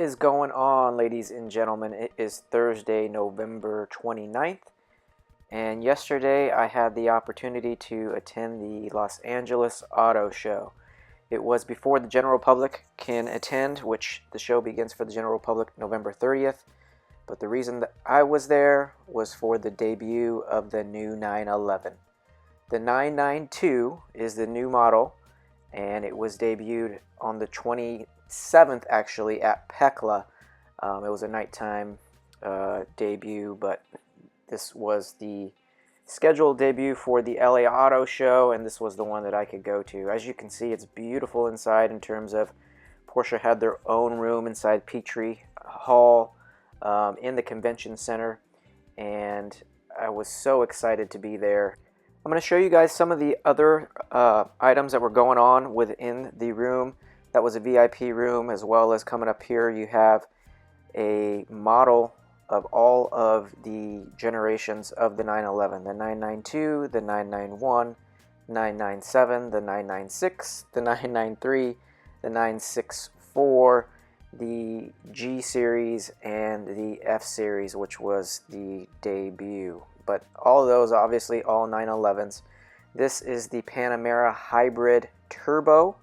is going on, ladies and gentlemen? It is Thursday, November 29th, and yesterday I had the opportunity to attend the Los Angeles Auto Show. It was before the general public can attend, which the show begins for the general public November 30th, but the reason that I was there was for the debut of the new 911. The 992 is the new model, and it was debuted on the 27th actually at Pecla. It was a nighttime debut, but this was the scheduled debut for the LA Auto Show, and this was the one that I could go to. As you can see, it's beautiful inside in terms of Porsche had their own room inside Petrie Hall in the convention center, and I was so excited to be there. I'm going to show you guys some of the other items that were going on within the room. That was a VIP room, as well as coming up here you have a model of all of the generations of the 911. The 992, the 991, 997, the 996, the 993, the 964, the G Series, and the F Series, which was the debut. But all of those, obviously, all 911s. This is the Panamera Hybrid Turbo.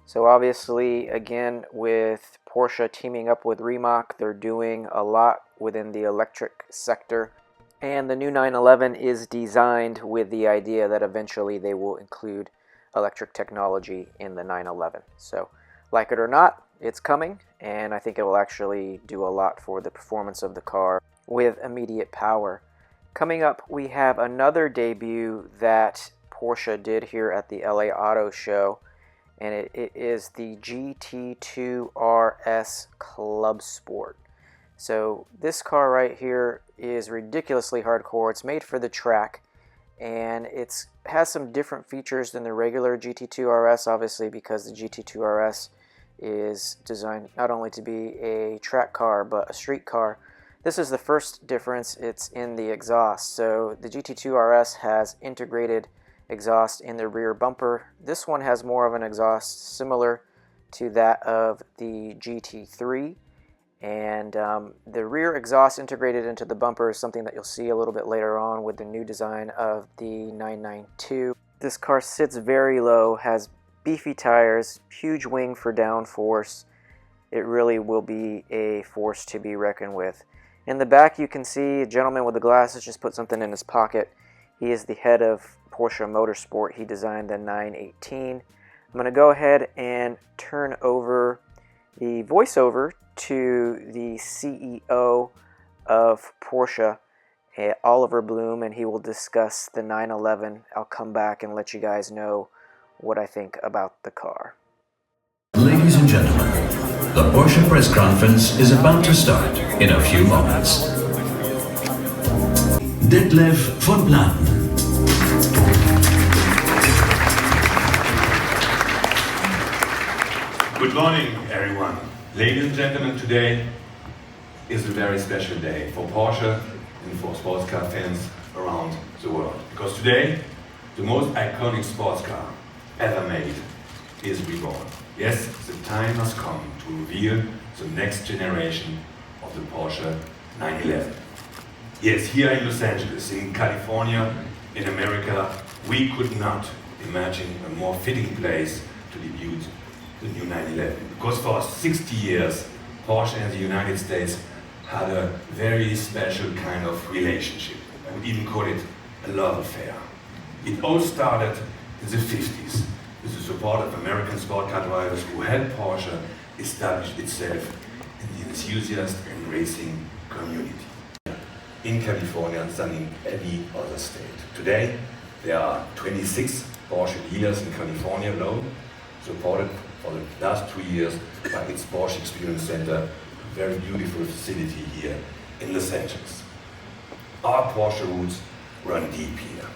So obviously, again, with Porsche teaming up with Rimac, they're doing a lot within the electric sector. And the new 911 is designed with the idea that eventually they will include electric technology in the 911. So, like it or not, it's coming, and I think it will actually do a lot for the performance of the car with immediate power. Coming up, we have another debut that Porsche did here at the LA Auto Show, and it is the GT2 RS Club Sport. So this car right here is ridiculously hardcore. It's made for the track, and it has some different features than the regular GT2 RS, obviously, because the GT2 RS is designed not only to be a track car, but a street car. This is the first difference. It's in the exhaust. So the GT2 RS has integrated exhaust in the rear bumper. This one has more of an exhaust similar to that of the GT3, and the rear exhaust integrated into the bumper is something that you'll see a little bit later on with the new design of the 992. This car sits very low, has beefy tires, huge wing for downforce. It really will be a force to be reckoned with. In the back, you can see a gentleman with the glasses just put something in his pocket. He is the head of Porsche Motorsport. He designed the 918. I'm going to go ahead and turn over the voiceover to the CEO of Porsche, Oliver Blume, and he will discuss the 911. I'll come back and let you guys know what I think about the car. Ladies and gentlemen, the Porsche press conference is about to start in a few moments. Detlef von Platen. Good morning, everyone. Ladies and gentlemen, today is a very special day for Porsche and for sports car fans around the world. Because today, the most iconic sports car ever made is reborn. Yes, the time has come to reveal the next generation of the Porsche 911. Yes, here in Los Angeles, in California, in America, we could not imagine a more fitting place to debut the new 911. Because for 60 years, Porsche and the United States had a very special kind of relationship. I would even call it a love affair. It all started in the 50s with the support of American sport car drivers who helped Porsche establish itself in the enthusiast and racing community in California than in any other state. Today, there are 26 Porsche dealers in California alone, supported for the last 2 years by its Porsche Experience Center, a very beautiful facility here in Los Angeles. Our Porsche roots run deep here.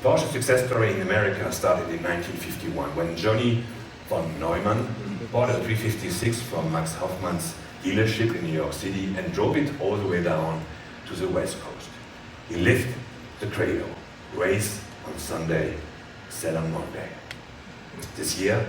Porsche's success story in America started in 1951 when Johnny von Neumann bought a 356 from Max Hoffmann's dealership in New York City and drove it all the way down to the West Coast. He lived the credo, race on Sunday, sell on Monday. This year,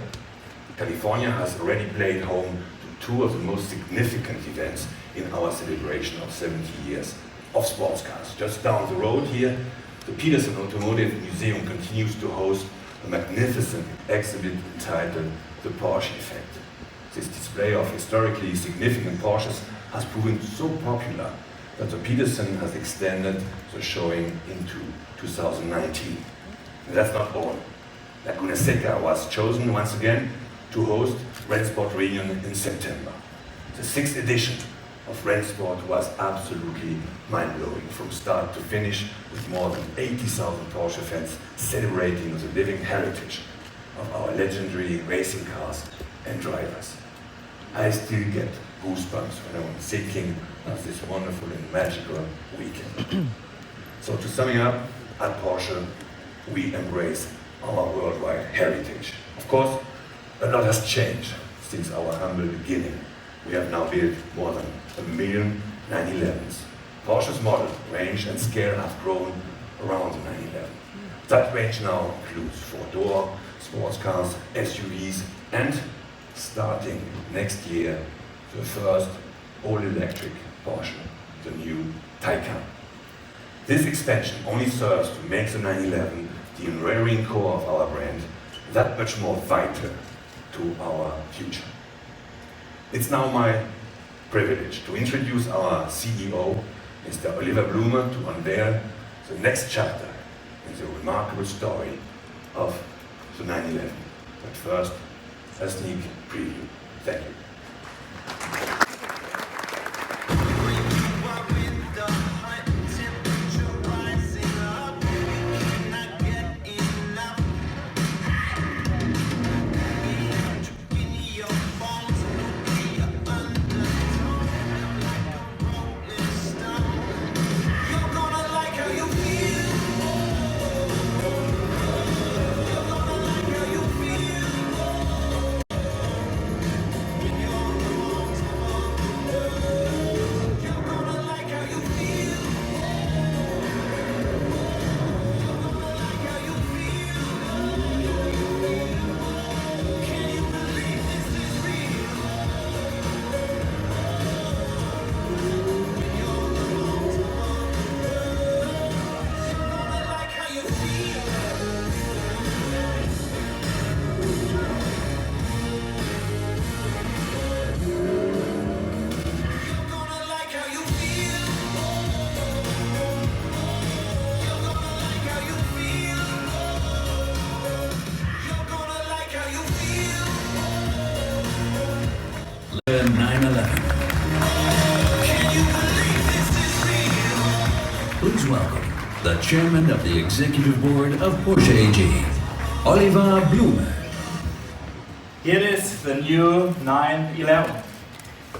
California has already played home to two of the most significant events in our celebration of 70 years of sports cars. Just down the road here, the Peterson Automotive Museum continues to host a magnificent exhibit entitled The Porsche Effect. This display of historically significant Porsches has proven so popular that the Peterson has extended the showing into 2019. And that's not all. Laguna Seca was chosen once again to host Rennsport Reunion in September. The 6th edition of Rennsport was absolutely mind-blowing from start to finish, with more than 80,000 Porsche fans celebrating the living heritage of our legendary racing cars and drivers. I still get goosebumps when I'm thinking of this wonderful and magical weekend. So to sum it up, at Porsche, we embrace our worldwide heritage. Of course, a lot has changed since our humble beginning. We have now built more than 1 million 911s. Porsche's model range and scale have grown around the 911. That range now includes 4-door sports cars, SUVs, and starting next year, the first all-electric Porsche, the new Taycan. This expansion only serves to make the 911, the enduring core of our brand, that much more vital to our future. It's now my privilege to introduce our CEO, Mr. Oliver Blume, to unveil the next chapter in the remarkable story of the 911. But first, a sneak preview. Thank you. Please welcome the chairman of the executive board of Porsche AG, Oliver Blume. Here is the new 911.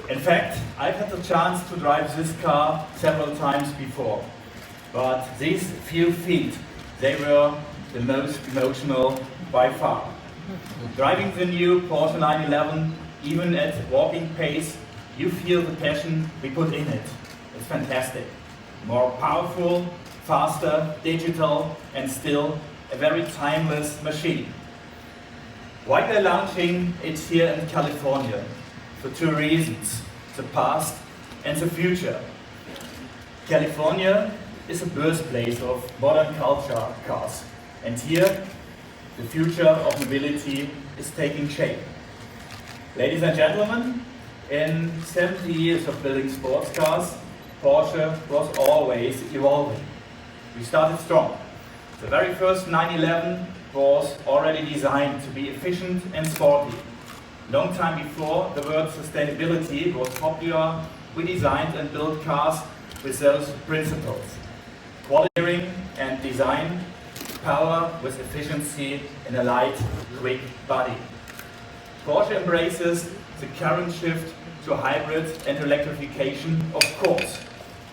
In fact, I've had the chance to drive this car several times before, but these few feet, they were the most emotional by far. Driving the new Porsche 911, even at walking pace, you feel the passion we put in it. It's fantastic. More powerful, faster, digital, and still a very timeless machine. Why we're launching it here in California? For two reasons: the past and the future. California is a birthplace of modern culture cars, and here the future of mobility is taking shape. Ladies and gentlemen, in 70 years of building sports cars, Porsche was always evolving. We started strong. The very first 911 was already designed to be efficient and sporty. Long time before the word sustainability was popular, we designed and built cars with those principles. Quality and design, power with efficiency in a light, quick body. Porsche embraces the current shift to hybrid and electrification, of course.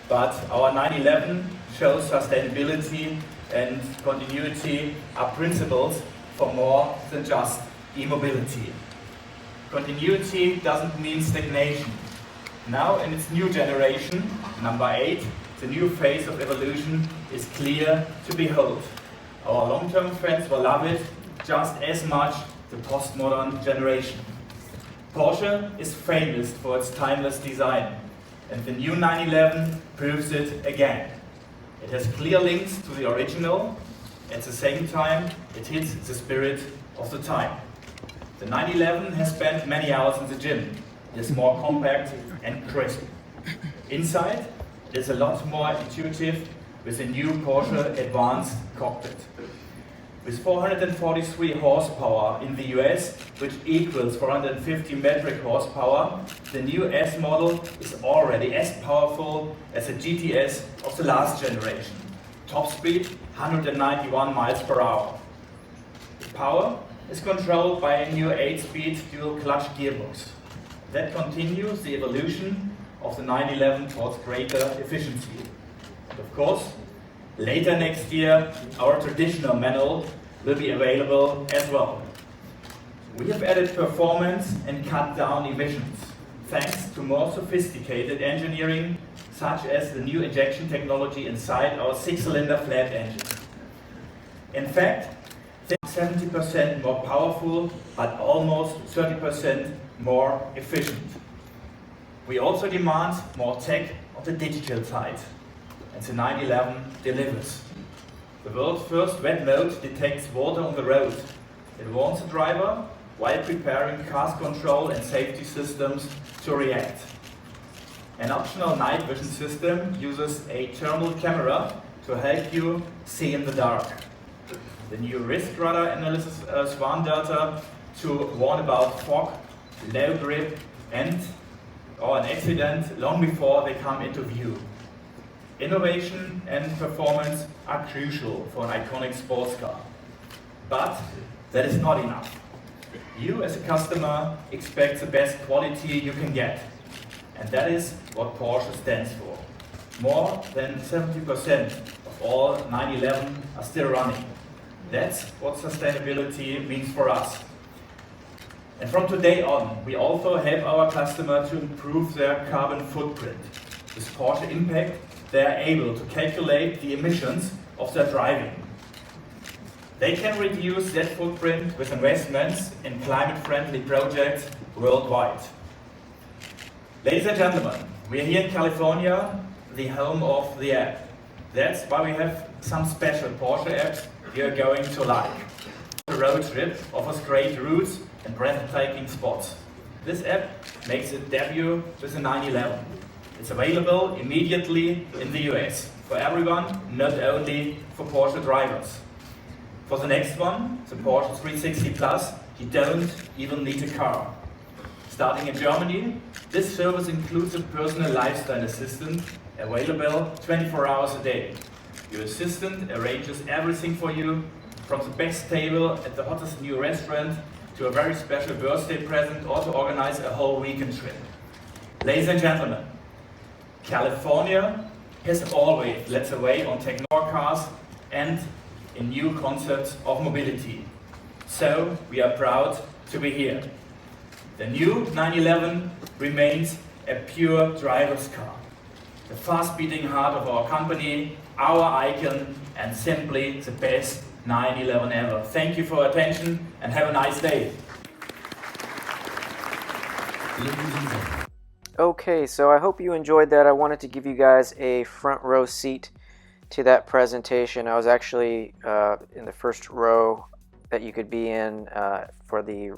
But our 911 shows sustainability and continuity are principles for more than just e-mobility. Continuity doesn't mean stagnation. Now in its new generation, number 8, the new phase of evolution is clear to behold. Our long-term friends will love it just as much the postmodern generation. Porsche is famous for its timeless design, and the new 911 proves it again. It has clear links to the original. At the same time, it hits the spirit of the time. The 911 has spent many hours in the gym. It is more compact and crisp. Inside, it is a lot more intuitive with a new Porsche Advanced cockpit. With 443 horsepower in the US, which equals 450 metric horsepower, the new S model is already as powerful as a GTS of the last generation. Top speed 191 miles per hour. The power is controlled by a new 8-speed dual clutch gearbox. That continues the evolution of the 911 towards greater efficiency. And of course, later next year, our traditional manual will be available as well. We have added performance and cut down emissions, thanks to more sophisticated engineering, such as the new injection technology inside our 6-cylinder flat engine. In fact, it's 70% more powerful, but almost 30% more efficient. We also demand more tech on the digital side, and the 911 delivers. The world's first wet mode detects water on the road. It warns the driver while preparing cars control and safety systems to react. An optional night vision system uses a thermal camera to help you see in the dark. The new wrist radar analyzes swarm data to warn about fog, low grip, or an accident long before they come into view. Innovation and performance are crucial for an iconic sports car. But that is not enough. You as a customer expect the best quality you can get. And that is what Porsche stands for. More than 70% of all 911 are still running. That's what sustainability means for us. And from today on, we also help our customer to improve their carbon footprint. With Porsche Impact, they are able to calculate the emissions of their driving. They can reduce that footprint with investments in climate-friendly projects worldwide. Ladies and gentlemen, we are here in California, the home of the app. That's why we have some special Porsche apps you're going to like. The road trip offers great routes and breathtaking spots. This app makes its debut with the 911. It's available immediately in the US for everyone, not only for Porsche drivers. For the next one, the Porsche 360 Plus, you don't even need a car. Starting in Germany, this service includes a personal lifestyle assistant available 24 hours a day. Your assistant arranges everything for you, from the best table at the hottest new restaurant to a very special birthday present or to organize a whole weekend trip. Ladies and gentlemen, California has always led the way on technology cars and in new concepts of mobility. So we are proud to be here. The new 911 remains a pure driver's car. The fast-beating heart of our company, our icon, and simply the best 911 ever. Thank you for your attention and have a nice day. Okay, so I hope you enjoyed that. I wanted to give you guys a front row seat to that presentation. I was actually in the first row that you could be in for the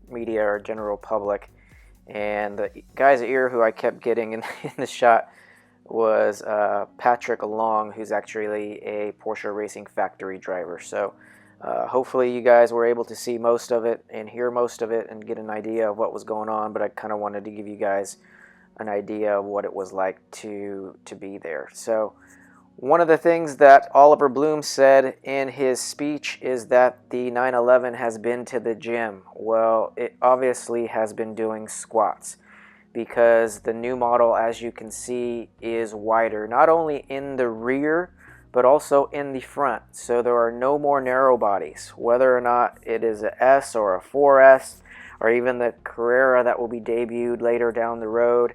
media or general public, and the guy's ear who I kept getting in the shot was Patrick Long, who's actually a Porsche Racing Factory driver. So hopefully you guys were able to see most of it and hear most of it and get an idea of what was going on, but I kind of wanted to give you guys an idea of what it was like to be there. So one of the things that Oliver Blume said in his speech is that the 911 has been to the gym. Well, it obviously has been doing squats, because the new model, as you can see, is wider, not only in the rear, but also in the front. So there are no more narrow bodies, whether or not it is a S or a 4S, or even the Carrera that will be debuted later down the road.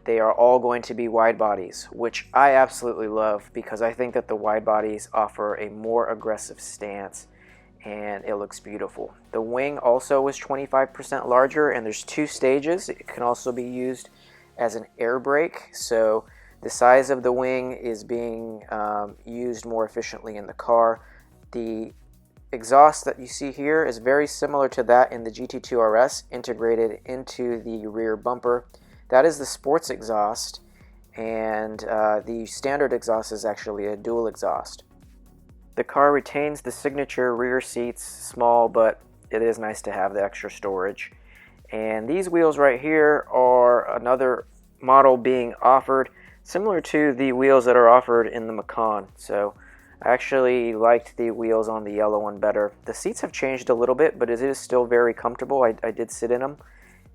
They are all going to be wide bodies, which I absolutely love, because I think that the wide bodies offer a more aggressive stance and it looks beautiful. The wing also is 25% larger, and there's 2 stages. It can also be used as an air brake, so the size of the wing is being used more efficiently in the car. The exhaust that you see here is very similar to that in the GT2 RS, integrated into the rear bumper. That is the sports exhaust, and the standard exhaust is actually a dual exhaust. The car retains the signature rear seats, small, but it is nice to have the extra storage. And these wheels right here are another model being offered, similar to the wheels that are offered in the Macan. So I actually liked the wheels on the yellow one better. The seats have changed a little bit, but it is still very comfortable. I did sit in them,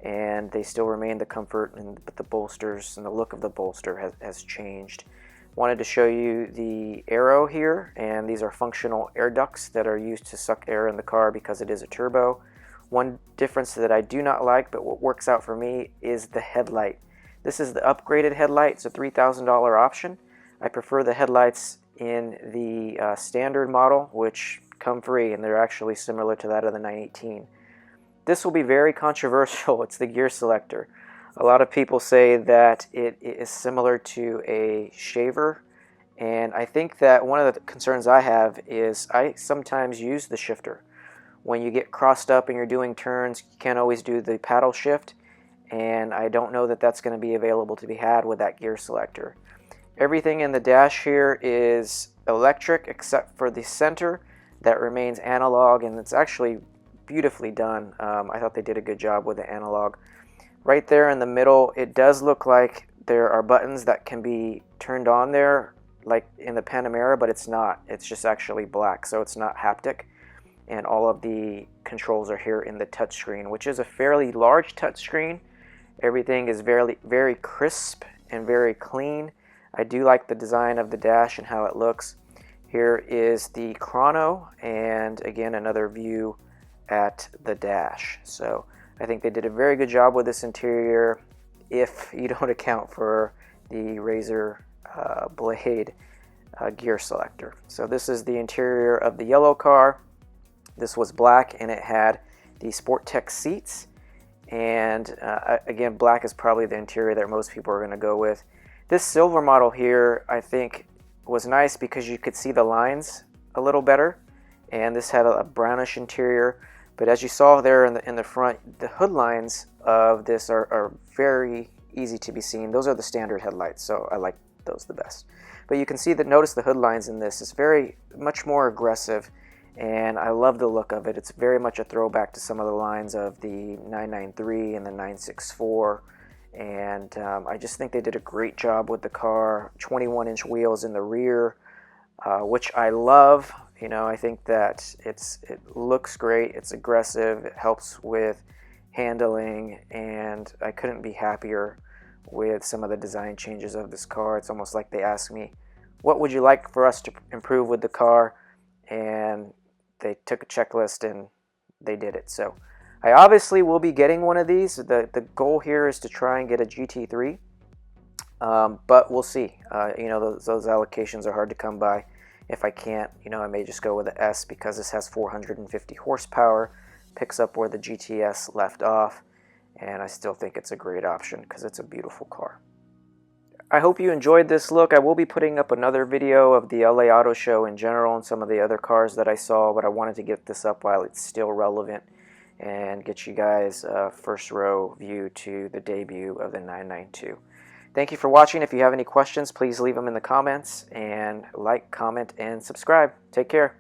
and they still remain the comfort, but the bolsters and the look of the bolster has changed. Wanted to show you the aero here, and these are functional air ducts that are used to suck air in the car because it is a turbo. One difference that I do not like, but what works out for me, is the headlight. This is the upgraded headlight. It's a $3,000 option. I prefer the headlights in the standard model, which come free, and they're actually similar to that of the 918. This will be very controversial. It's the gear selector. A lot of people say that it is similar to a shaver, and I think that one of the concerns I have is I sometimes use the shifter. When you get crossed up and you're doing turns, you can't always do the paddle shift, and I don't know that that's going to be available to be had with that gear selector. Everything in the dash here is electric except for the center that remains analog, and it's actually beautifully done. I thought they did a good job with the analog. Right there in the middle, it does look like there are buttons that can be turned on there, like in the Panamera, but it's not. It's just actually black, so it's not haptic. And all of the controls are here in the touchscreen, which is a fairly large touchscreen. Everything is very, very crisp and very clean. I do like the design of the dash and how it looks. Here is the chrono, and again, another view at the dash. So I think they did a very good job with this interior, if you don't account for the razor blade gear selector. So this is the interior of the yellow car. This was black, and it had the Sport Tech seats. And again, black is probably the interior that most people are going to go with. This silver model here, I think, was nice because you could see the lines a little better. And this had a brownish interior. But as you saw there in the front, the hood lines of this are very easy to be seen. Those are the standard headlights, so I like those the best. But you can see that, notice the hood lines in this is much more aggressive, and I love the look of it. It's very much a throwback to some of the lines of the 993 and the 964, and I just think they did a great job with the car. 21-inch wheels in the rear, which I love. You know, I think that it looks great, it's aggressive, it helps with handling, and I couldn't be happier with some of the design changes of this car. It's almost like they asked me, what would you like for us to improve with the car? And they took a checklist and they did it. So I obviously will be getting one of these. The goal here is to try and get a GT3, but we'll see. You know, those allocations are hard to come by. If I can't, you know, I may just go with the S because this has 450 horsepower, picks up where the GTS left off, and I still think it's a great option because it's a beautiful car. I hope you enjoyed this look. I will be putting up another video of the LA Auto Show in general and some of the other cars that I saw, but I wanted to get this up while it's still relevant and get you guys a first row view to the debut of the 992. Thank you for watching. If you have any questions, please leave them in the comments, and like, comment, and subscribe. Take care.